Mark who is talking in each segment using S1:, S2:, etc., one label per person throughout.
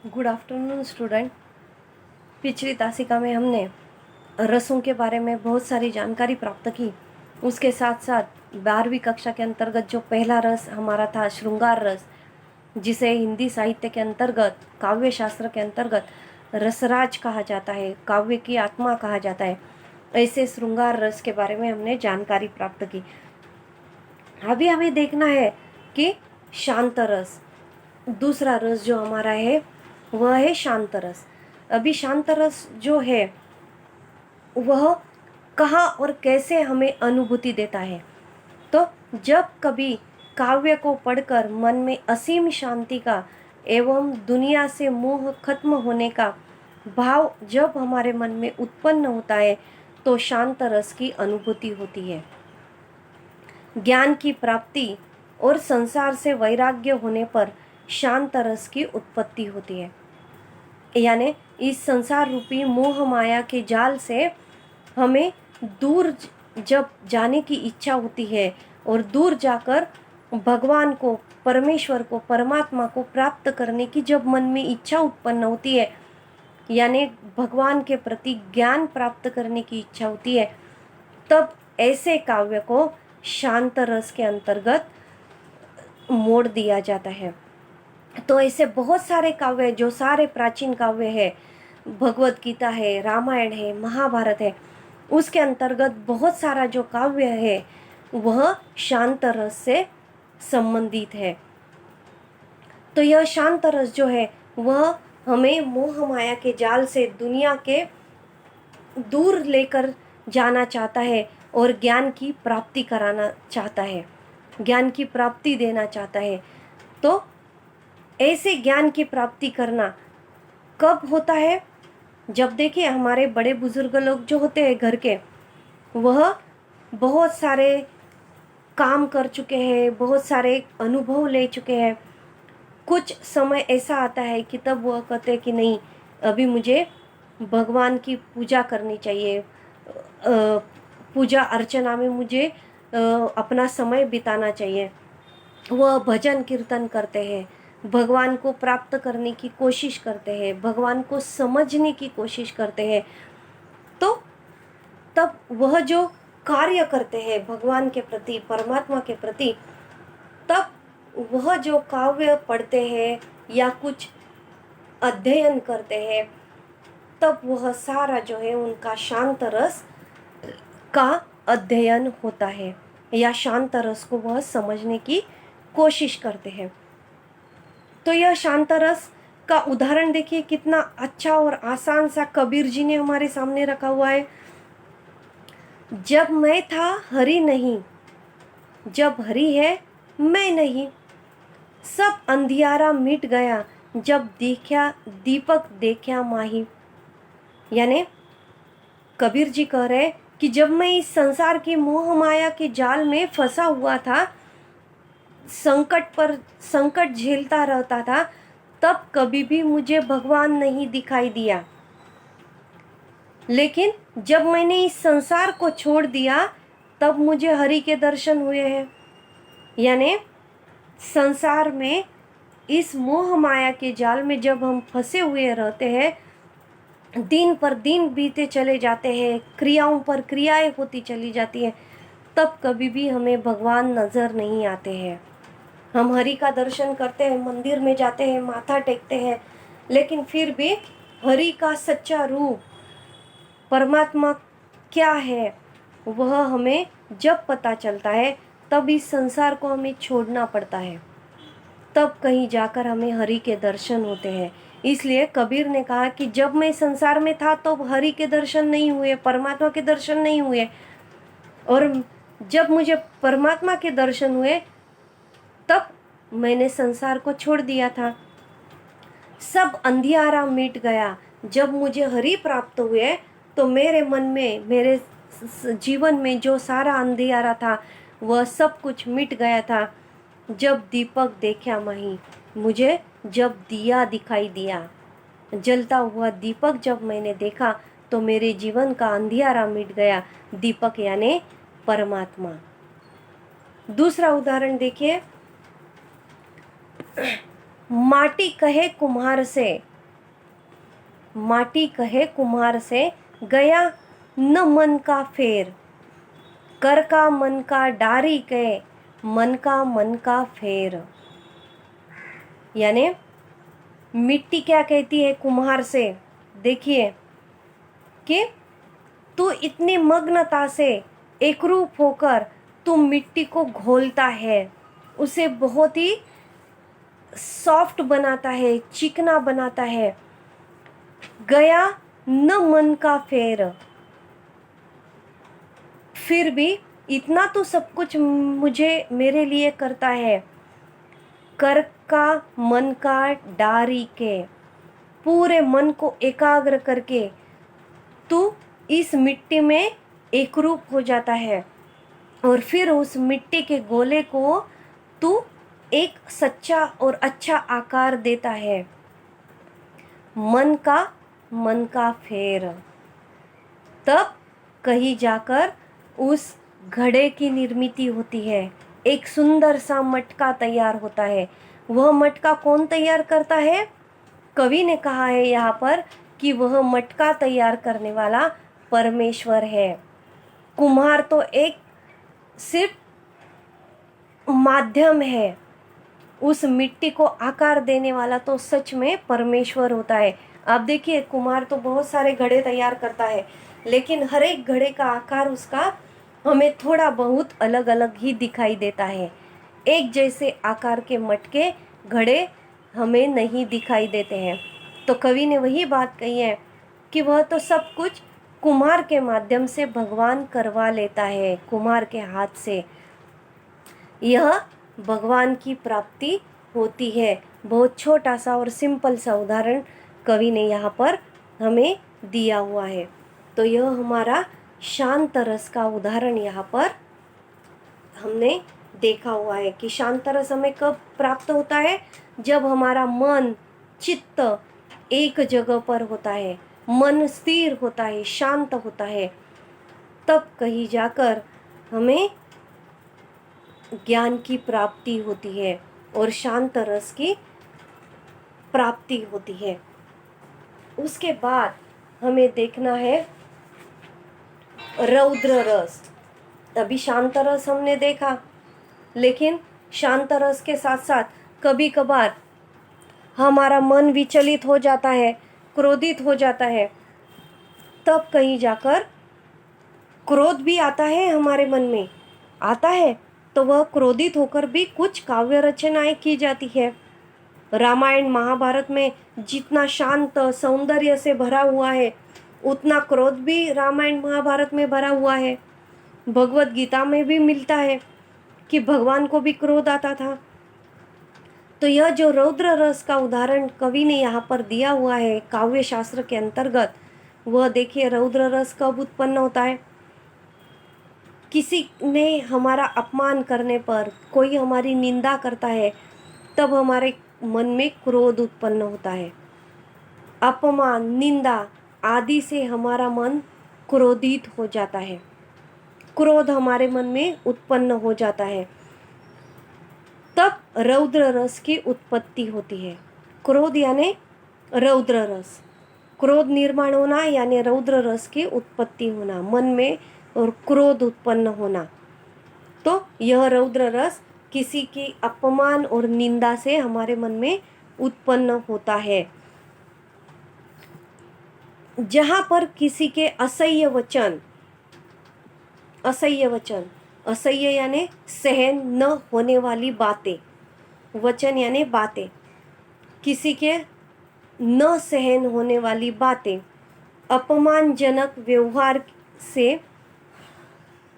S1: Good afternoon student. पिछली तासिका में हमने रसों के बारे में बहुत सारी जानकारी प्राप्त की। उसके साथ साथ 12वीं कक्षा के अंतर्गत जो पहला रस हमारा था श्रृंगार रस, जिसे हिंदी साहित्य के अंतर्गत काव्य शास्त्र के अंतर्गत रसराज कहा जाता है, काव्य की आत्मा कहा जाता है। ऐसे श्रृंगार रस के बारे में हमने जानकारी प्राप्त की। अभी हमें देखना है कि शांत रस, दूसरा रस जो हमारा है वह है शांत रस। अभी शांत रस जो है वह कहाँ और कैसे हमें अनुभूति देता है, तो जब कभी काव्य को पढ़कर मन में असीम शांति का एवं दुनिया से मोह खत्म होने का भाव जब हमारे मन में उत्पन्न होता है तो शांत रस की अनुभूति होती है। ज्ञान की प्राप्ति और संसार से वैराग्य होने पर शांत रस की उत्पत्ति होती है। यानी इस संसार रूपी मोह माया के जाल से हमें दूर जब जाने की इच्छा होती है और दूर जाकर भगवान को, परमेश्वर को, परमात्मा को प्राप्त करने की जब मन में इच्छा उत्पन्न होती है, यानी भगवान के प्रति ज्ञान प्राप्त करने की इच्छा होती है, तब ऐसे काव्य को शांत रस के अंतर्गत मोड़ दिया जाता है। तो ऐसे बहुत सारे काव्य, जो सारे प्राचीन काव्य है, भगवत गीता है, रामायण है, महाभारत है, उसके अंतर्गत बहुत सारा जो काव्य है वह शांत रस से संबंधित है। तो यह शांत रस जो है वह हमें मोह माया के जाल से दुनिया के दूर लेकर जाना चाहता है और ज्ञान की प्राप्ति कराना चाहता है, ज्ञान की प्राप्ति देना चाहता है। तो ऐसे ज्ञान की प्राप्ति करना कब होता है? जब देखिए हमारे बड़े बुजुर्ग लोग जो होते हैं घर के, वह बहुत सारे काम कर चुके हैं, बहुत सारे अनुभव ले चुके हैं। कुछ समय ऐसा आता है कि तब वह कहते हैं कि नहीं, अभी मुझे भगवान की पूजा करनी चाहिए, पूजा अर्चना में मुझे अपना समय बिताना चाहिए। वह भजन कीर्तन करते हैं, भगवान को प्राप्त करने की कोशिश करते हैं, भगवान को समझने की कोशिश करते हैं। तो तब वह जो कार्य करते हैं भगवान के प्रति, परमात्मा के प्रति, तब वह जो काव्य पढ़ते हैं या कुछ अध्ययन करते हैं, तब वह सारा जो है उनका शांत रस का अध्ययन होता है या शांत रस को वह समझने की कोशिश करते हैं। तो यह शांत रस का उदाहरण देखिए कितना अच्छा और आसान सा कबीर जी ने हमारे सामने रखा हुआ है। जब मैं था हरि नहीं, जब हरि है मैं नहीं, सब अंधियारा मिट गया, जब देखा दीपक देखा माही। यानी कबीर जी कह रहे कि जब मैं इस संसार की मोह माया के जाल में फंसा हुआ था, संकट पर संकट झेलता रहता था, तब कभी भी मुझे भगवान नहीं दिखाई दिया। लेकिन जब मैंने इस संसार को छोड़ दिया तब मुझे हरि के दर्शन हुए हैं। यानी संसार में इस मोह माया के जाल में जब हम फंसे हुए रहते हैं, दिन पर दिन बीते चले जाते हैं, क्रियाओं पर क्रियाएं होती चली जाती हैं, तब कभी भी हमें भगवान नजर नहीं आते हैं। हम हरि का दर्शन करते हैं, मंदिर में जाते हैं, माथा टेकते हैं, लेकिन फिर भी हरि का सच्चा रूप, परमात्मा क्या है, वह हमें जब पता चलता है तब इस संसार को हमें छोड़ना पड़ता है, तब कहीं जाकर हमें हरि के दर्शन होते हैं। इसलिए कबीर ने कहा कि जब मैं संसार में था तो हरि के दर्शन नहीं हुए, परमात्मा के दर्शन नहीं हुए, और जब मुझे परमात्मा के दर्शन हुए तब मैंने संसार को छोड़ दिया था। सब अंधियारा मिट गया, जब मुझे हरि प्राप्त हुए तो मेरे मन में, मेरे जीवन में जो सारा अंधियारा था वह सब कुछ मिट गया था। जब दीपक देखा माही, मुझे जब दिया दिखाई दिया, जलता हुआ दीपक जब मैंने देखा तो मेरे जीवन का अंधियारा मिट गया। दीपक यानी परमात्मा। दूसरा उदाहरण देखिए, माटी कहे कुम्हार से, माटी कहे कुम्हार से, गया न मन का फेर। कर का मन का डारी के, मन का फेर। यानी मिट्टी क्या कहती है कुम्हार से, देखिए कि तू इतनी मग्नता से एकरूप होकर तू मिट्टी को घोलता है, उसे बहुत ही सॉफ्ट बनाता है, चिकना बनाता है। गया न मन का फेर, फिर भी इतना तो सब कुछ मुझे मेरे लिए करता है। कर का मन का डारी के, पूरे मन को एकाग्र करके तू इस मिट्टी में एकरूप हो जाता है और फिर उस मिट्टी के गोले को तू एक सच्चा और अच्छा आकार देता है। मन का फेर, तब कहीं जाकर उस घड़े की निर्मिती होती है, एक सुंदर सा मटका तैयार होता है। वह मटका कौन तैयार करता है? कवि ने कहा है यहाँ पर कि वह मटका तैयार करने वाला परमेश्वर है। कुम्हार तो एक सिर्फ माध्यम है, उस मिट्टी को आकार देने वाला तो सच में परमेश्वर होता है। आप देखिए कुम्हार तो बहुत सारे घड़े तैयार करता है, लेकिन हर एक घड़े का आकार उसका हमें थोड़ा बहुत अलग अलग ही दिखाई देता है। एक जैसे आकार के मटके घड़े हमें नहीं दिखाई देते हैं। तो कवि ने वही बात कही है कि वह तो सब कुछ कुम्हार के माध्यम से भगवान करवा लेता है, कुम्हार के हाथ से यह भगवान की प्राप्ति होती है। बहुत छोटा सा और सिंपल सा उदाहरण कवि ने यहाँ पर हमें दिया हुआ है। तो यह हमारा शांत रस का उदाहरण यहाँ पर हमने देखा हुआ है कि शांत रस हमें कब प्राप्त होता है? जब हमारा मन चित्त एक जगह पर होता है, मन स्थिर होता है, शांत होता है, तब कहीं जाकर हमें ज्ञान की प्राप्ति होती है और शांत रस की प्राप्ति होती है। उसके बाद हमें देखना है रौद्र रस। अभी शांत रस हमने देखा, लेकिन शांत रस के साथ साथ कभी कभार हमारा मन विचलित हो जाता है, क्रोधित हो जाता है, तब कहीं जाकर क्रोध भी आता है, हमारे मन में आता है, तो वह क्रोधित होकर भी कुछ काव्य रचनाएं की जाती है। रामायण महाभारत में जितना शांत सौंदर्य से भरा हुआ है, उतना क्रोध भी रामायण महाभारत में भरा हुआ है। भगवत गीता में भी मिलता है कि भगवान को भी क्रोध आता था। तो यह जो रौद्र रस का उदाहरण कवि ने यहाँ पर दिया हुआ है काव्य शास्त्र के अंतर्गत, वह देखिए रौद्र रस कब उत्पन्न होता है? किसी ने हमारा अपमान करने पर, कोई हमारी निंदा करता है, तब हमारे मन में क्रोध उत्पन्न होता है। अपमान, निंदा आदि से हमारा मन क्रोधित हो जाता है, क्रोध हमारे मन में उत्पन्न हो जाता है, तब रौद्र रस की उत्पत्ति होती है। क्रोध यानी रौद्र रस, क्रोध निर्माण होना यानी रौद्र रस की उत्पत्ति होना, मन में और क्रोध उत्पन्न होना। तो यह रौद्र रस किसी की अपमान और निंदा से हमारे मन में उत्पन्न होता है। जहाँ पर किसी के असह्य वचन, असह्य यानी सहन न होने वाली बातें, वचन यानी बातें, किसी के न सहन होने वाली बातें, अपमानजनक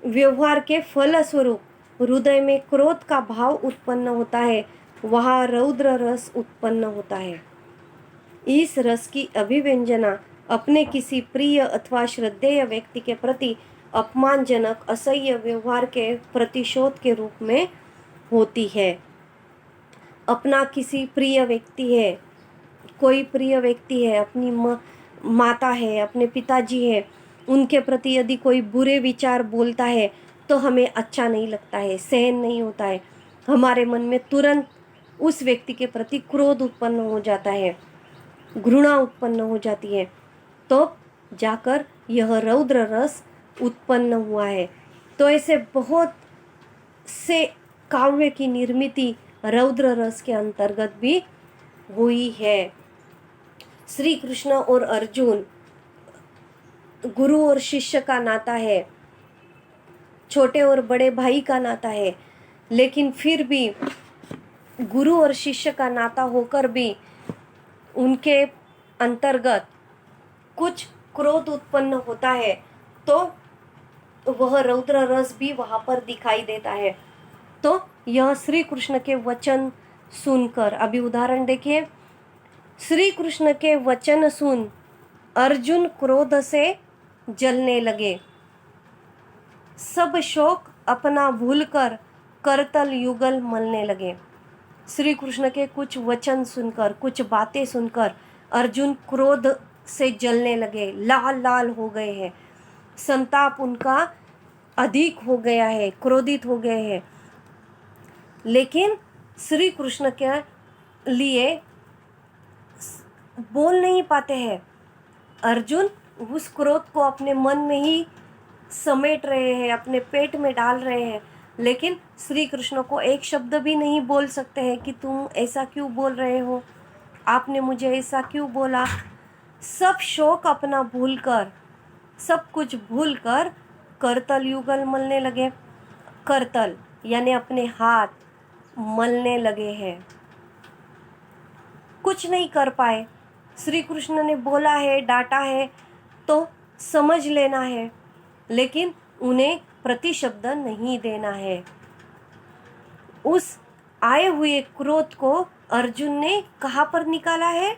S1: व्यवहार के फलस्वरूप हृदय में क्रोध का भाव उत्पन्न होता है, वहाँ रौद्र रस उत्पन्न होता है। इस रस की अभिव्यंजना अपने किसी प्रिय अथवा श्रद्धेय व्यक्ति के प्रति अपमानजनक असह्य व्यवहार के प्रतिशोध के रूप में होती है। अपना किसी प्रिय व्यक्ति है, कोई प्रिय व्यक्ति है, अपनी माता है, अपने पिताजी है, उनके प्रति यदि कोई बुरे विचार बोलता है तो हमें अच्छा नहीं लगता है, सहन नहीं होता है, हमारे मन में तुरंत उस व्यक्ति के प्रति क्रोध उत्पन्न हो जाता है। घृणा उत्पन्न हो जाती है, तो जाकर यह रौद्र रस उत्पन्न हुआ है। तो ऐसे बहुत से काव्य की निर्मिति रौद्र रस के अंतर्गत भी हुई है। श्री कृष्ण और अर्जुन गुरु और शिष्य का नाता है, छोटे और बड़े भाई का नाता है, लेकिन फिर भी गुरु और शिष्य का नाता होकर भी उनके अंतर्गत कुछ क्रोध उत्पन्न होता है, तो वह रौद्र रस भी वहां पर दिखाई देता है। तो यह श्री कृष्ण के वचन सुनकर, अभी उदाहरण देखिए, श्री कृष्ण के वचन सुन अर्जुन क्रोध से जलने लगे, सब शोक अपना भूलकर करतल युगल मलने लगे। श्री कृष्ण के कुछ वचन सुनकर, कुछ बातें सुनकर अर्जुन क्रोध से जलने लगे, लाल लाल हो गए हैं, संताप उनका अधिक हो गया है, क्रोधित हो गए हैं। लेकिन श्री कृष्ण के लिए बोल नहीं पाते हैं। अर्जुन उस क्रोध को अपने मन में ही समेट रहे हैं, अपने पेट में डाल रहे हैं, लेकिन श्री कृष्ण को एक शब्द भी नहीं बोल सकते हैं कि तुम ऐसा क्यों बोल रहे हो, आपने मुझे ऐसा क्यों बोला। सब शोक अपना भूलकर, सब कुछ भूलकर करतल युगल मलने लगे। करतल यानी अपने हाथ मलने लगे हैं, कुछ नहीं कर पाए। श्री कृष्ण ने बोला है, डांटा है तो समझ लेना है, लेकिन उन्हें प्रतिशब्द नहीं देना है। उस आए हुए क्रोध को अर्जुन ने कहाँ पर निकाला है?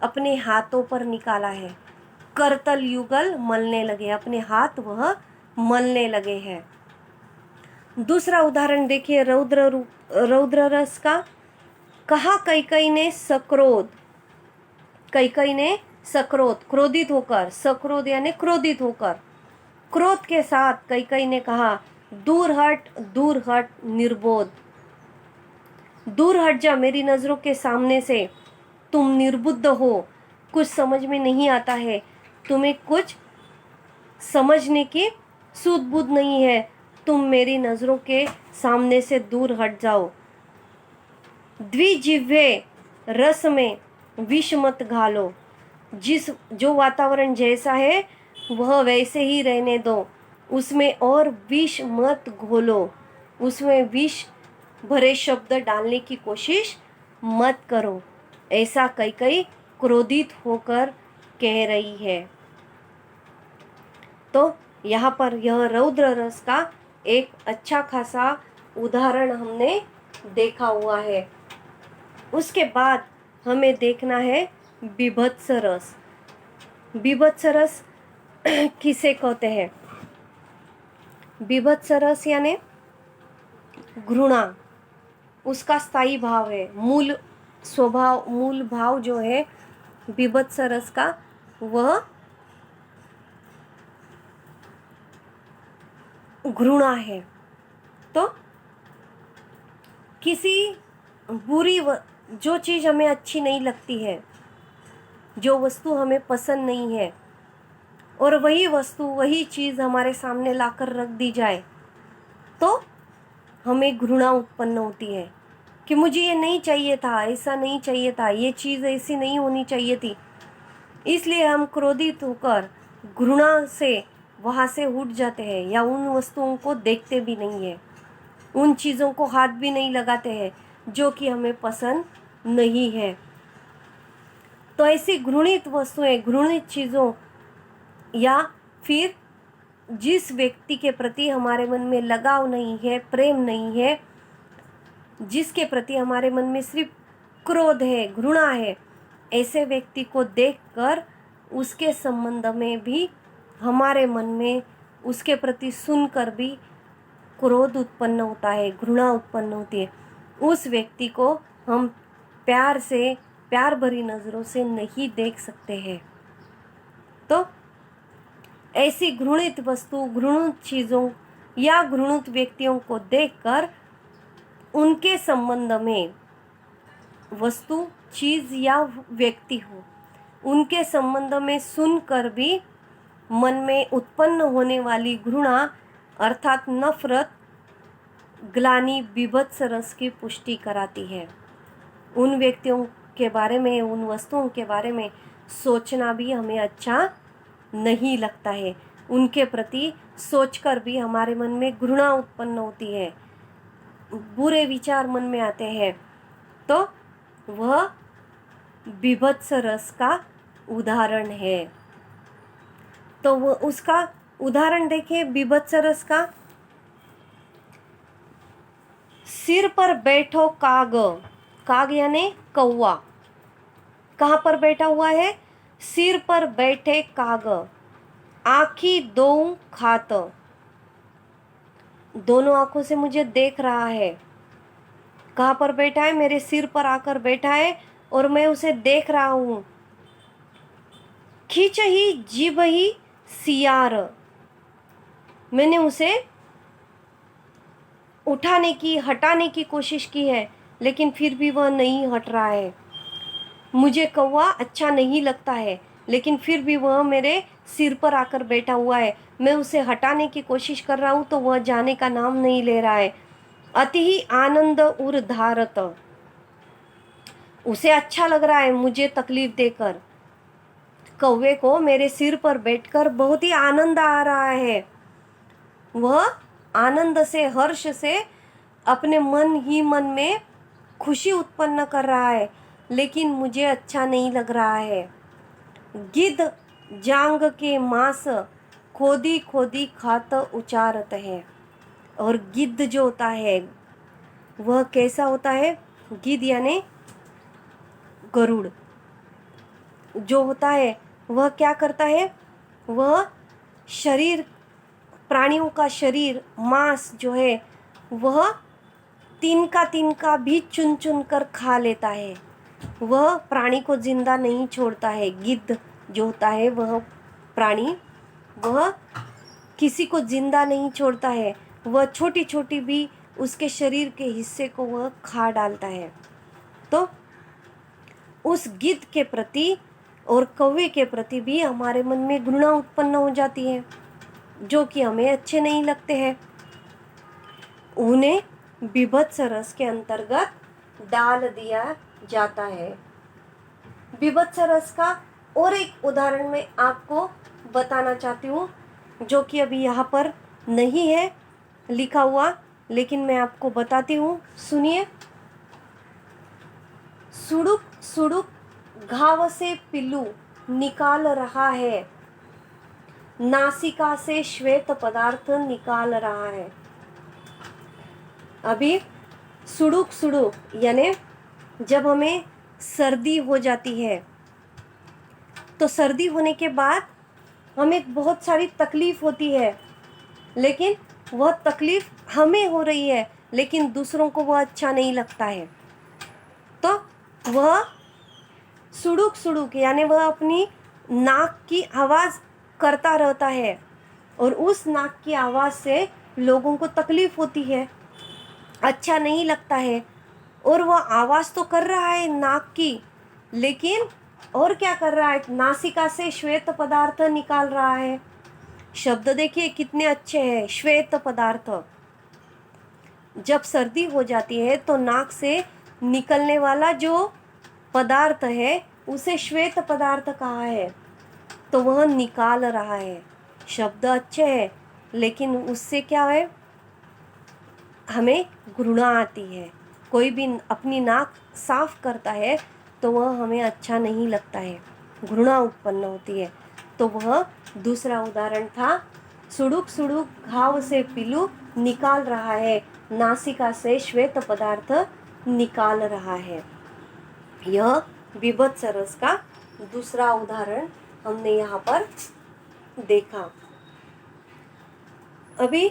S1: अपने हाथों पर निकाला है। करतल युगल मलने लगे, अपने हाथ वह मलने लगे हैं। दूसरा उदाहरण देखिए रौद्र रस का। कहा कैकई ने सक्रोध, कैकई ने सक्रोध, क्रोधित होकर, सक्रोध यानी क्रोधित होकर, क्रोध के साथ कैकई ने कहा, दूर हट निर्बोध, दूर हट जा मेरी नजरों के सामने से, तुम निर्बुद्ध हो, कुछ समझ में नहीं आता है, तुम्हें कुछ समझने की सूझ बूझ नहीं है, तुम मेरी नजरों के सामने से दूर हट जाओ। द्विजिह्वे रस में विष मत घालो, जो वातावरण जैसा है वह वैसे ही रहने दो, उसमें और विष मत घोलो, उसमें विष भरे शब्द डालने की कोशिश मत करो। ऐसा कैकई क्रोधित होकर कह रही है। तो यहाँ पर यह रौद्र रस का एक अच्छा खासा उदाहरण हमने देखा हुआ है। उसके बाद हमें देखना है बीभत्स रस। बीभत्स रस किसे कहते हैं? बीभत्स रस यानी घृणा, उसका स्थायी भाव है, मूल स्वभाव, मूल भाव जो है बीभत्स रस का वह घृणा है। तो किसी बुरी जो चीज़ हमें अच्छी नहीं लगती है, जो वस्तु हमें पसंद नहीं है, और वही वस्तु, वही चीज़ हमारे सामने लाकर रख दी जाए, तो हमें घृणा उत्पन्न होती है कि मुझे ये नहीं चाहिए था, ऐसा नहीं चाहिए था, ये चीज़ ऐसी नहीं होनी चाहिए थी। इसलिए हम क्रोधित होकर घृणा से वहाँ से उठ जाते हैं, या उन वस्तुओं को देखते भी नहीं है, उन चीज़ों को हाथ भी नहीं लगाते हैं जो कि हमें पसंद नहीं है। तो ऐसी घृणित वस्तुएं, घृणित चीज़ों, या फिर जिस व्यक्ति के प्रति हमारे मन में लगाव नहीं है, प्रेम नहीं है, जिसके प्रति हमारे मन में सिर्फ क्रोध है, घृणा है, ऐसे व्यक्ति को देखकर उसके संबंध में भी हमारे मन में उसके प्रति सुनकर भी क्रोध उत्पन्न होता है, घृणा उत्पन्न होती है। उस व्यक्ति को हम प्यार से, प्यार भरी नज़रों से नहीं देख सकते हैं। तो ऐसी घृणित वस्तु, घृणित चीज़ों या घृणित व्यक्तियों को देखकर उनके संबंध में, वस्तु, चीज़ या व्यक्ति हो, उनके संबंध में सुनकर भी मन में उत्पन्न होने वाली घृणा अर्थात नफरत, ग्लानि, बीभत्स रस की पुष्टि कराती है। उन व्यक्तियों के बारे में, उन वस्तुओं के बारे में सोचना भी हमें अच्छा नहीं लगता है। उनके प्रति सोचकर भी हमारे मन में घृणा उत्पन्न होती है, बुरे विचार मन में आते हैं। तो वह बीभत्स रस का उदाहरण है। तो वो उसका उदाहरण देखिए बीभत्स रस का। सिर पर बैठो काग, काग यानी कौवा, कहाँ पर बैठा हुआ है? सिर पर बैठे काग, आँखी दो खात, दोनों आंखों से मुझे देख रहा है। कहाँ पर बैठा है? मेरे सिर पर आकर बैठा है और मैं उसे देख रहा हूँ। खींच ही जीभ ही सियार, मैंने उसे उठाने की, हटाने की कोशिश की है, लेकिन फिर भी वह नहीं हट रहा है। मुझे कौवा अच्छा नहीं लगता है, लेकिन फिर भी वह मेरे सिर पर आकर बैठा हुआ है। मैं उसे हटाने की कोशिश कर रहा हूँ तो वह जाने का नाम नहीं ले रहा है। अति ही आनंद उर धारत, उसे अच्छा लग रहा है मुझे तकलीफ देकर। कौवे को मेरे सिर पर बैठकर बहुत ही आनंद आ रहा है। वह आनंद से, हर्ष से अपने मन ही मन में खुशी उत्पन्न कर रहा है, लेकिन मुझे अच्छा नहीं लग रहा है। गिद्ध जांग के मांस खोदी खोदी खात उचारत है। और गिद्ध जो होता है वह कैसा होता है? गिद्ध यानी गरुड़ जो होता है वह क्या करता है? वह शरीर, प्राणियों का शरीर, मांस जो है वह तिनका तिनका भी चुन चुन कर खा लेता है। वह प्राणी को जिंदा नहीं छोड़ता है। गिद्ध जो होता है वह प्राणी, वह किसी को जिंदा नहीं छोड़ता है। वह छोटी छोटी भी उसके शरीर के हिस्से को वह खा डालता है। तो उस गिद्ध के प्रति और कौवे के प्रति भी हमारे मन में घृणा उत्पन्न हो जाती है, जो कि हमें अच्छे नहीं लगते हैं। उन्हें बीभत्स रस के अंतर्गत डाल दिया जाता है। बीभत्स रस का और एक उदाहरण मैं आपको बताना चाहती हूँ, जो कि अभी यहाँ पर नहीं है लिखा हुआ, लेकिन मैं आपको बताती हूँ, सुनिए। सुड़ुक सुड़ुक घाव से पिल्लू निकाल रहा है, नासिका से श्वेत पदार्थ निकाल रहा है। अभी सुड़ुक सुड़ुक यानी जब हमें सर्दी हो जाती है, तो सर्दी होने के बाद हमें बहुत सारी तकलीफ होती है, लेकिन वह तकलीफ हमें हो रही है, लेकिन दूसरों को वह अच्छा नहीं लगता है। तो वह सुड़ुक सुड़ुक यानी वह अपनी नाक की आवाज़ करता रहता है, और उस नाक की आवाज़ से लोगों को तकलीफ होती है, अच्छा नहीं लगता है। और वह आवाज़ तो कर रहा है नाक की, लेकिन और क्या कर रहा है? नासिका से श्वेत पदार्थ निकाल रहा है। शब्द देखिए कितने अच्छे हैं, श्वेत पदार्थ। जब सर्दी हो जाती है तो नाक से निकलने वाला जो पदार्थ है उसे श्वेत पदार्थ कहा है, तो वह निकाल रहा है। शब्द अच्छे हैं, लेकिन उससे क्या है? हमें घृणा आती है। कोई भी अपनी नाक साफ करता है तो वह हमें अच्छा नहीं लगता है, घृणा उत्पन्न होती है। तो वह दूसरा उदाहरण था, सुड़ुक सुड़ुक घाव से पिल्लू निकाल रहा है, नासिका से श्वेत पदार्थ निकाल रहा है। यह बीभत्स रस का दूसरा उदाहरण हमने यहाँ पर देखा। अभी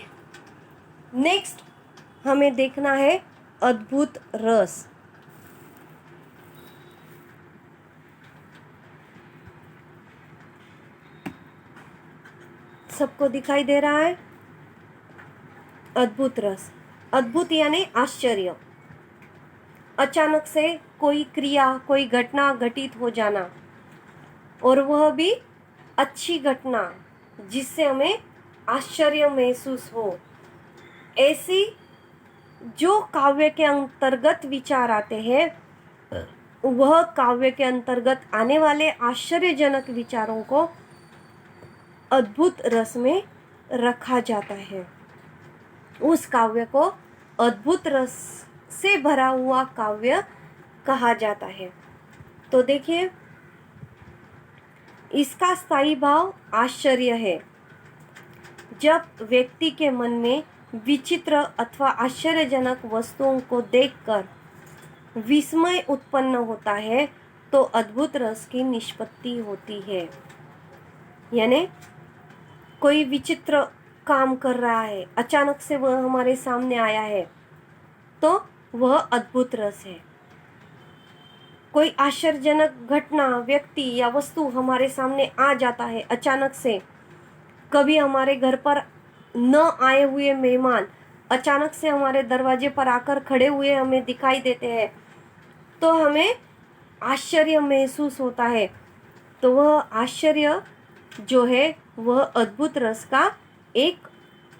S1: नेक्स्ट हमें देखना है अद्भुत रस। सबको दिखाई दे रहा है? अद्भुत रस, अद्भुत यानी आश्चर्य, अचानक से कोई क्रिया, कोई घटना घटित हो जाना, और वह भी अच्छी घटना जिससे हमें आश्चर्य महसूस हो। ऐसी जो काव्य के अंतर्गत विचार आते हैं, वह काव्य के अंतर्गत आने वाले आश्चर्यजनक विचारों को अद्भुत रस में रखा जाता है। उस काव्य को अद्भुत रस से भरा हुआ काव्य कहा जाता है। तो देखिए, इसका स्थायी भाव आश्चर्य है। जब व्यक्ति के मन में विचित्र अथवा आश्चर्यजनक वस्तुओं को देखकर विस्मय उत्पन्न होता है तो अद्भुत रस की निष्पत्ति होती है। यानी कोई विचित्र काम कर रहा है, अचानक से वह हमारे सामने आया है, तो वह अद्भुत रस है। कोई आश्चर्यजनक घटना, व्यक्ति या वस्तु हमारे सामने आ जाता है अचानक से, कभी हमारे घर पर न आए हुए मेहमान अचानक से हमारे दरवाजे पर आकर खड़े हुए हमें दिखाई देते हैं, तो हमें आश्चर्य महसूस होता है। तो वह आश्चर्य जो है वह अद्भुत रस का एक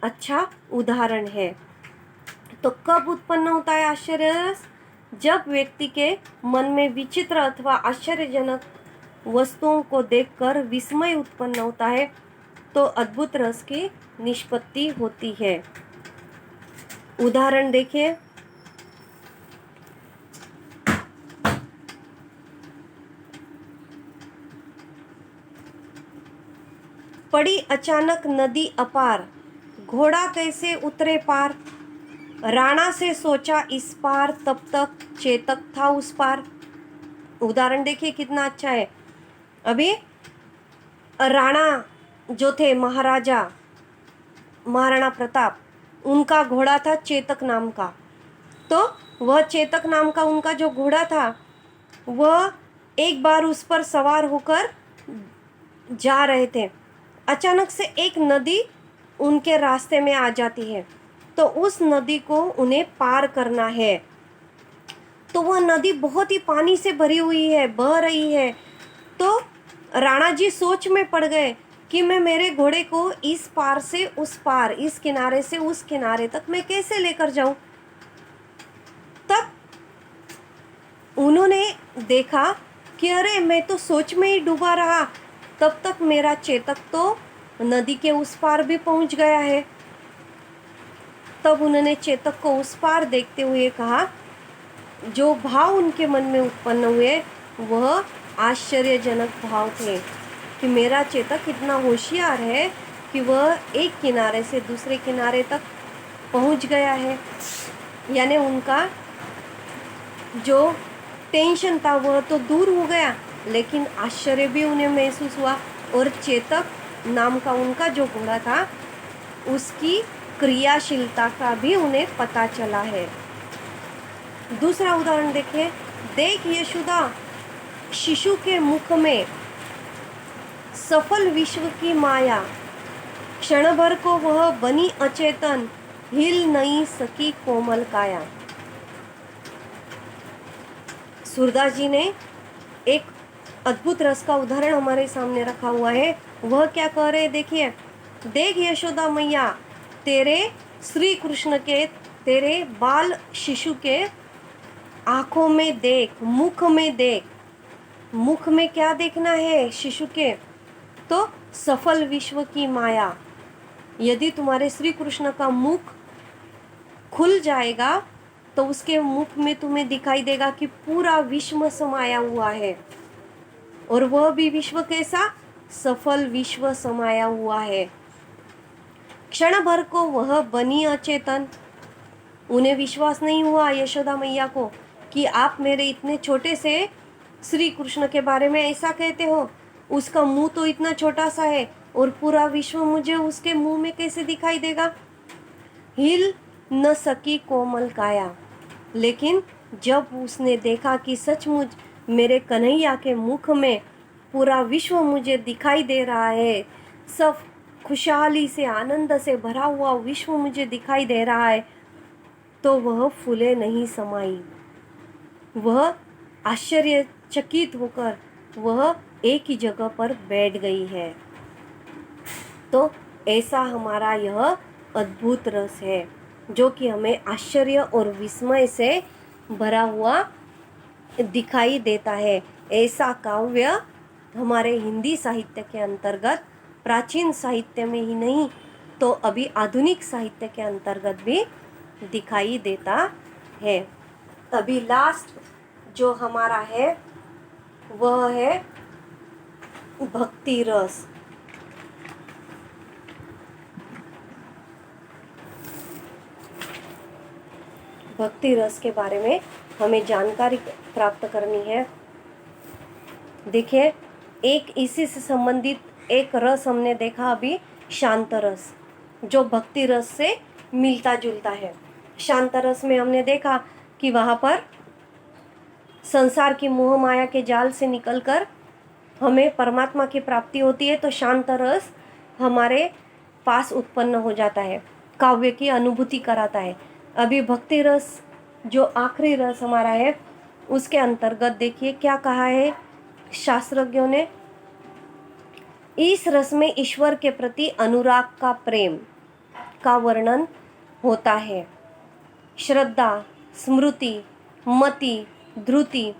S1: अच्छा उदाहरण है। तो कब उत्पन्न होता है आश्चर्य रस? जब व्यक्ति के मन में विचित्र अथवा आश्चर्यजनक वस्तुओं को देखकर विस्मय उत्पन्न होता है तो अद्भुत रस की निष्पत्ति होती है। उदाहरण देखिए, पड़ी अचानक नदी अपार, घोड़ा कैसे उतरे पार, राणा से सोचा इस पार, तब तक चेतक था उस पार। उदाहरण देखिए कितना अच्छा है। अभी राणा जो थे, महाराणा प्रताप, उनका घोड़ा था चेतक नाम का। तो वह चेतक नाम का उनका जो घोड़ा था, वह एक बार उस पर सवार होकर जा रहे थे। अचानक से एक नदी उनके रास्ते में आ जाती है, तो उस नदी को उन्हें पार करना है। तो वह नदी बहुत ही पानी से भरी हुई है, बह रही है। तो राणा जी सोच में पड़ गए कि मैं मेरे घोड़े को इस पार से उस पार, इस किनारे से उस किनारे तक मैं कैसे लेकर जाऊं। तब उन्होंने देखा कि अरे मैं तो सोच में ही डूबा रहा, तब तक मेरा चेतक तो नदी के उस पार भी पहुंच गया है। तब उन्होंने चेतक को उस पार देखते हुए कहा, जो भाव उनके मन में उत्पन्न हुए वह आश्चर्यजनक भाव थे कि मेरा चेतक इतना होशियार है कि वह एक किनारे से दूसरे किनारे तक पहुंच गया है। यानी उनका जो टेंशन था वह तो दूर हो गया, लेकिन आश्चर्य भी उन्हें महसूस हुआ। और चेतक नाम का उनका जो घोड़ा था, उसकी क्रियाशीलता का भी उन्हें पता चला है। दूसरा उदाहरण देखिए, देख यशोदा शिशु के मुख में सफल विश्व की माया, क्षण भर को वह बनी अचेतन, हिल नहीं सकी कोमल काया। सूरदास जी ने एक अद्भुत रस का उदाहरण हमारे सामने रखा हुआ है। वह क्या कह रहे, देखिए, देख यशोदा मैया, तेरे श्री कृष्ण के, तेरे बाल शिशु के आंखों में देख, मुख में देख। मुख में क्या देखना है शिशु के? तो सफल विश्व की माया। यदि तुम्हारे श्री कृष्ण का मुख खुल जाएगा तो उसके मुख में तुम्हें दिखाई देगा कि पूरा विश्व समाया हुआ है। और वह भी विश्व कैसा? सफल विश्व समाया हुआ है। क्षण भर को वह बनी अचेतन। उन्हें विश्वास नहीं हुआ यशोदा मैया को कि आप मेरे इतने छोटे से श्री कृष्ण के बारे में ऐसा कहते हो। उसका मुंह तो इतना छोटा सा है और पूरा विश्व मुझे उसके मुंह में कैसे दिखाई देगा। हिल न सकी कोमल काया। लेकिन जब उसने देखा कि सचमुच मेरे कन्हैया के मुख में पूरा विश्व मुझे दिखाई दे रहा है, सब खुशहाली से, आनंद से भरा हुआ विश्व मुझे दिखाई दे रहा है, तो वह फूले नहीं समाई। वह आश्चर्यचकित होकर वह एक ही जगह पर बैठ गई है। तो ऐसा हमारा यह अद्भुत रस है जो कि हमें आश्चर्य और विस्मय से भरा हुआ दिखाई देता है। ऐसा काव्य हमारे हिंदी साहित्य के अंतर्गत प्राचीन साहित्य में ही नहीं तो अभी आधुनिक साहित्य के अंतर्गत भी दिखाई देता है। अभी लास्ट जो हमारा है वह है भक्ति रस। भक्ति रस के बारे में हमें जानकारी प्राप्त करनी है। देखिए, एक इसी से संबंधित एक रस हमने देखा अभी, शांत रस, जो भक्ति रस से मिलता जुलता है। शांत रस में हमने देखा कि वहाँ पर संसार की मोह माया के जाल से निकलकर हमें परमात्मा की प्राप्ति होती है। तो शांत रस हमारे पास उत्पन्न हो जाता है, काव्य की अनुभूति कराता है। अभी भक्ति रस जो आखिरी रस हमारा है, उसके अंतर्गत देखिए क्या कहा है शास्त्रज्ञों ने। इस रस में ईश्वर के प्रति अनुराग का प्रेम का वर्णन होता है। श्रद्धा, स्मृति, मति, धृति,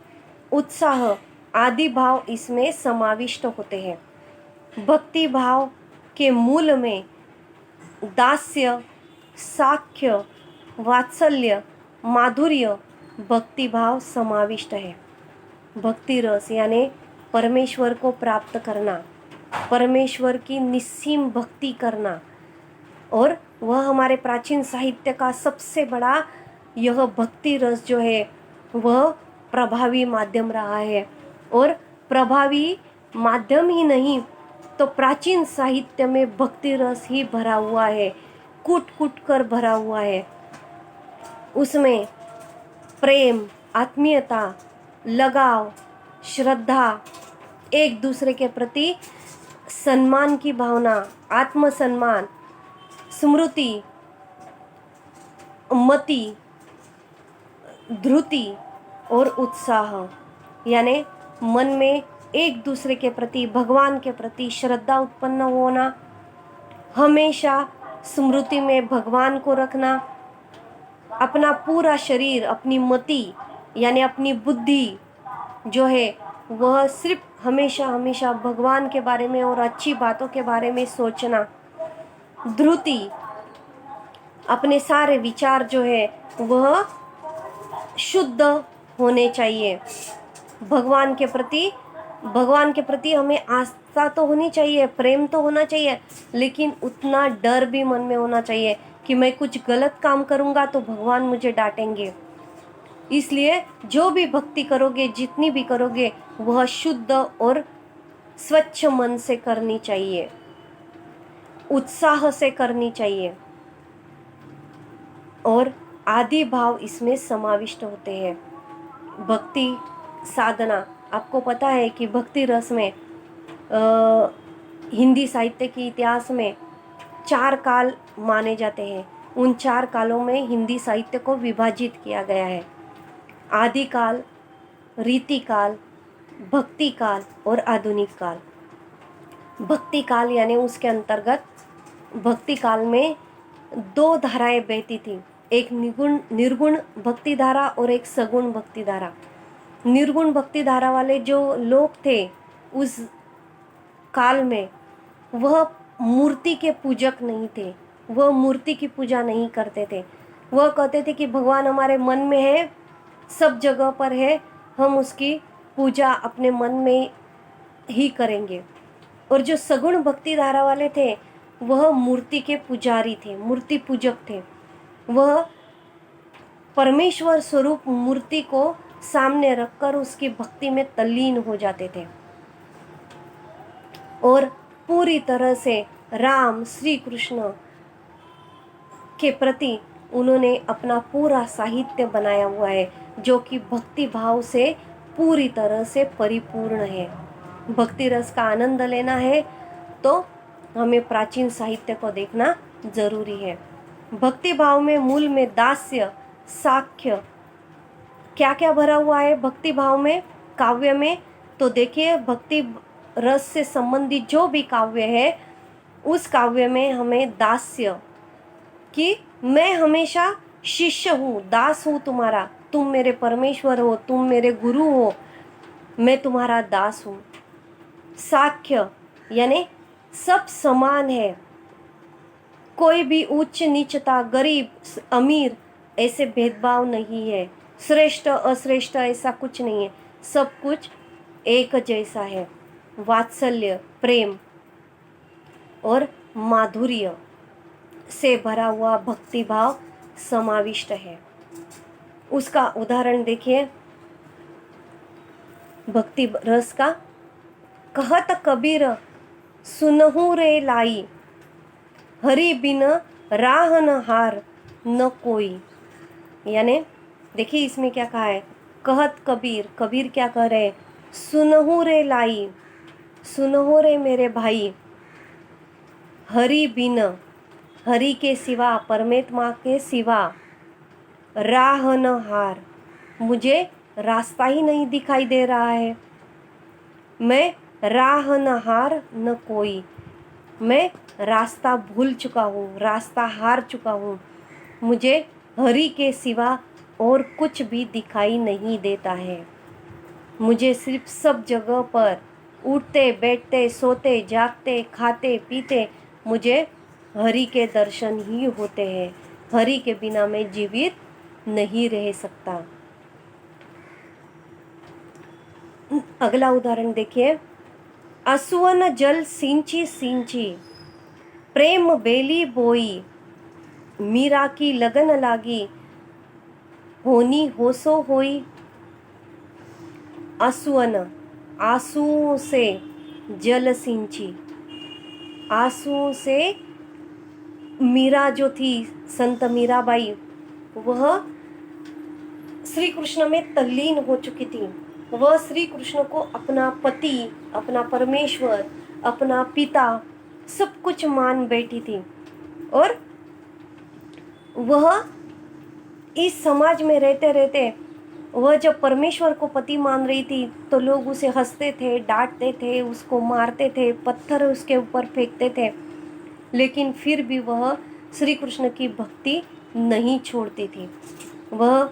S1: उत्साह आदि भाव इसमें समाविष्ट होते हैं। भक्ति भाव के मूल में दास्य, साख्य, वात्सल्य, माधुर्य भक्ति भाव समाविष्ट है। भक्ति रस यानी परमेश्वर को प्राप्त करना, परमेश्वर की निस्सीम भक्ति करना, और वह हमारे प्राचीन साहित्य का सबसे बड़ा यह भक्ति रस जो है वह प्रभावी माध्यम रहा है। और प्रभावी माध्यम ही नहीं तो प्राचीन साहित्य में भक्ति रस ही भरा हुआ है, कूट कूट कर भरा हुआ है। उसमें प्रेम, आत्मीयता, लगाव, श्रद्धा, एक दूसरे के प्रति सम्मान की भावना, आत्मसम्मान, स्मृति, मति, धृति और उत्साह यानी मन में एक दूसरे के प्रति, भगवान के प्रति श्रद्धा उत्पन्न होना, हमेशा स्मृति में भगवान को रखना, अपना पूरा शरीर, अपनी मति यानी अपनी बुद्धि जो है वह सिर्फ हमेशा हमेशा भगवान के बारे में और अच्छी बातों के बारे में सोचना। धृति, अपने सारे विचार जो है वह शुद्ध होने चाहिए। भगवान के प्रति हमें आस्था तो होनी चाहिए, प्रेम तो होना चाहिए, लेकिन उतना डर भी मन में होना चाहिए कि मैं कुछ गलत काम करूँगा तो भगवान मुझे डांटेंगे। इसलिए जो भी भक्ति करोगे, जितनी भी करोगे, वह शुद्ध और स्वच्छ मन से करनी चाहिए, उत्साह से करनी चाहिए, और आदि भाव इसमें समाविष्ट होते हैं। भक्ति साधना, आपको पता है कि भक्ति रस में हिंदी साहित्य के इतिहास में 4 काल माने जाते हैं। उन 4 कालों में हिंदी साहित्य को विभाजित किया गया है: आदि काल, रीति काल, भक्ति काल और आधुनिक काल। भक्ति काल यानी उसके अंतर्गत भक्ति काल में 2 धाराएं बहती थी, एक निर्गुण भक्ति धारा और एक सगुण भक्ति धारा। निर्गुण भक्ति धारा वाले जो लोग थे उस काल में, वह मूर्ति के पूजक नहीं थे, वह मूर्ति की पूजा नहीं करते थे। वह कहते थे कि भगवान हमारे मन में है, सब जगह पर है, हम उसकी पूजा अपने मन में ही करेंगे। और जो सगुण भक्ति धारा वाले थे वह मूर्ति के पुजारी थे, मूर्ति पूजक थे। वह परमेश्वर स्वरूप मूर्ति को सामने रखकर उसकी भक्ति में तल्लीन हो जाते थे और पूरी तरह से राम, श्री कृष्ण के प्रति उन्होंने अपना पूरा साहित्य बनाया हुआ है जो कि भक्ति भाव से पूरी तरह से परिपूर्ण है। भक्ति रस का आनंद लेना है तो हमें प्राचीन साहित्य को देखना जरूरी है। भक्ति भाव में मूल में दास्य, साख्य, क्या क्या भरा हुआ है भक्ति भाव में, काव्य में? तो देखिए भक्ति रस से संबंधित जो भी काव्य है उस काव्य में हमें दास्य कि मैं हमेशा शिष्य हूँ, दास हूँ तुम्हारा, तुम मेरे परमेश्वर हो, तुम मेरे गुरु हो, मैं तुम्हारा दास हूँ। साख्य यानी सब समान है, कोई भी उच्च नीचता, गरीब अमीर ऐसे भेदभाव नहीं है, श्रेष्ठ अश्रेष्ठ ऐसा कुछ नहीं है, सब कुछ एक जैसा है। वात्सल्य, प्रेम और माधुर्य से भरा हुआ भक्ति भाव समाविष्ट है। उसका उदाहरण देखिए भक्ति रस का। कहत कबीर सुनहु रे लाई, हरि बिन राह न हार न कोई। यानी देखिए इसमें क्या कहा है, कहत कबीर, कबीर क्या कह रहे, सुनहु रे लाई, सुनहो रे मेरे भाई, हरि बिन, हरि के सिवा, परमात्मा के सिवा, राह न हार, मुझे रास्ता ही नहीं दिखाई दे रहा है। मैं राह न हार न कोई, मैं रास्ता भूल चुका हूँ, रास्ता हार चुका हूँ, मुझे हरि के सिवा और कुछ भी दिखाई नहीं देता है। मुझे सिर्फ सब जगह पर उठते बैठते सोते जागते खाते पीते मुझे हरि के दर्शन ही होते हैं। हरि के बिना मैं जीवित नहीं रह सकता। अगला उदाहरण देखिए। असुवन जल सिंची सिंची, प्रेम बेली बोई, मीरा की लगन लागी, होनी होसो होई। असुवन, आंसुओं से जल सिंची, आंसुओं से मीरा जो थी, संत मीराबाई, वह श्री कृष्ण में तल्लीन हो चुकी थी। वह श्री कृष्ण को अपना पति, अपना परमेश्वर, अपना पिता सब कुछ मान बैठी थी। और वह इस समाज में रहते रहते वह जब परमेश्वर को पति मान रही थी तो लोग उसे हंसते थे, डांटते थे, उसको मारते थे, पत्थर उसके ऊपर फेंकते थे, लेकिन फिर भी वह श्री कृष्ण की भक्ति नहीं छोड़ती थी। वह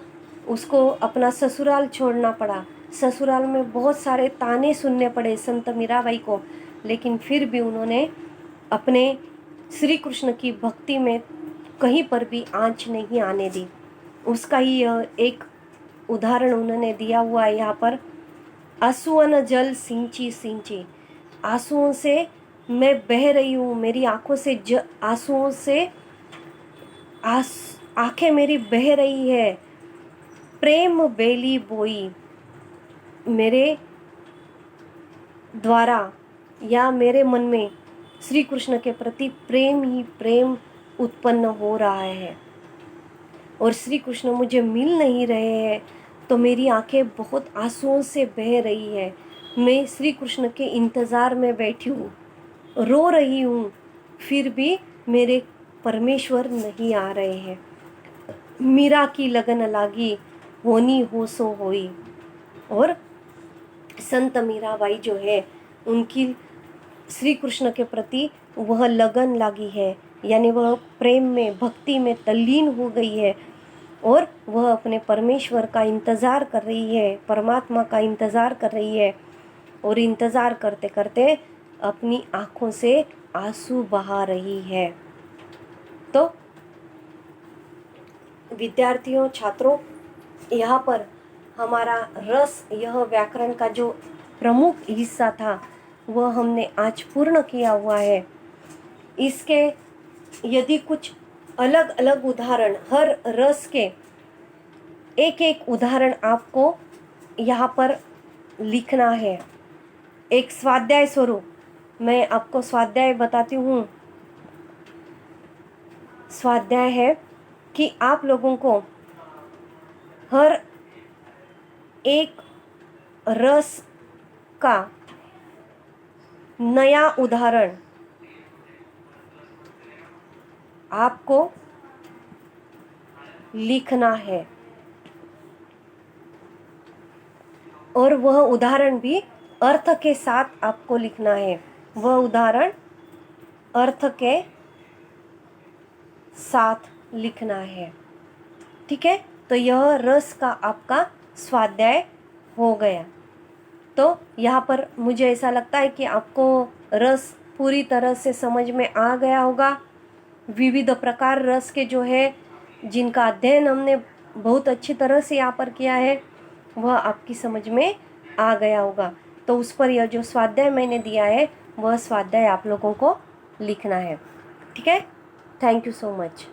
S1: उसको अपना ससुराल छोड़ना पड़ा, ससुराल में बहुत सारे ताने सुनने पड़े संत मीराबाई को, लेकिन फिर भी उन्होंने अपने श्री कृष्ण की भक्ति में कहीं पर भी आंच नहीं आने दी। उसका ही यह एक उदाहरण उन्होंने दिया हुआ है यहाँ पर। आंसुअन जल सिंची सिंची, आंसुओं से मैं बह रही हूँ, मेरी आंखों से आंसुओं से आंखें मेरी बह रही है। प्रेम बेली बोई, मेरे द्वारा या मेरे मन में श्री कृष्ण के प्रति प्रेम ही प्रेम उत्पन्न हो रहा है और श्री कृष्ण मुझे मिल नहीं रहे हैं, तो मेरी आंखें बहुत आंसुओं से बह रही है। मैं श्री कृष्ण के इंतज़ार में बैठी हूँ, रो रही हूँ, फिर भी मेरे परमेश्वर नहीं आ रहे हैं। मीरा की लगन लागी, होनी हो सो होई। और संत मीराबाई जो है उनकी श्री कृष्ण के प्रति वह लगन लगी है, यानी वह प्रेम में भक्ति में तल्लीन हो गई है और वह अपने परमेश्वर का इंतज़ार कर रही है, परमात्मा का इंतज़ार कर रही है और इंतज़ार करते करते अपनी आँखों से आंसू बहा रही है। तो विद्यार्थियों, छात्रों, यहाँ पर हमारा रस, यह व्याकरण का जो प्रमुख हिस्सा था वह हमने आज पूर्ण किया हुआ है। इसके यदि कुछ अलग अलग उदाहरण, हर रस के एक एक उदाहरण आपको यहाँ पर लिखना है, एक स्वाध्याय स्वरूप। मैं आपको स्वाध्याय बताती हूँ। स्वाध्याय है कि आप लोगों को हर एक रस का नया उदाहरण आपको लिखना है और वह उदाहरण भी अर्थ के साथ आपको लिखना है। वह उदाहरण अर्थ के साथ लिखना है। ठीक है, तो यह रस का आपका स्वाध्याय हो गया। तो यहाँ पर मुझे ऐसा लगता है कि आपको रस पूरी तरह से समझ में आ गया होगा। विविध प्रकार रस के जो है, जिनका अध्ययन हमने बहुत अच्छी तरह से यहाँ पर किया है, वह आपकी समझ में आ गया होगा। तो उस पर यह जो स्वाध्याय मैंने दिया है, वह स्वाध्याय आप लोगों को लिखना है। ठीक है, थैंक यू सो मच।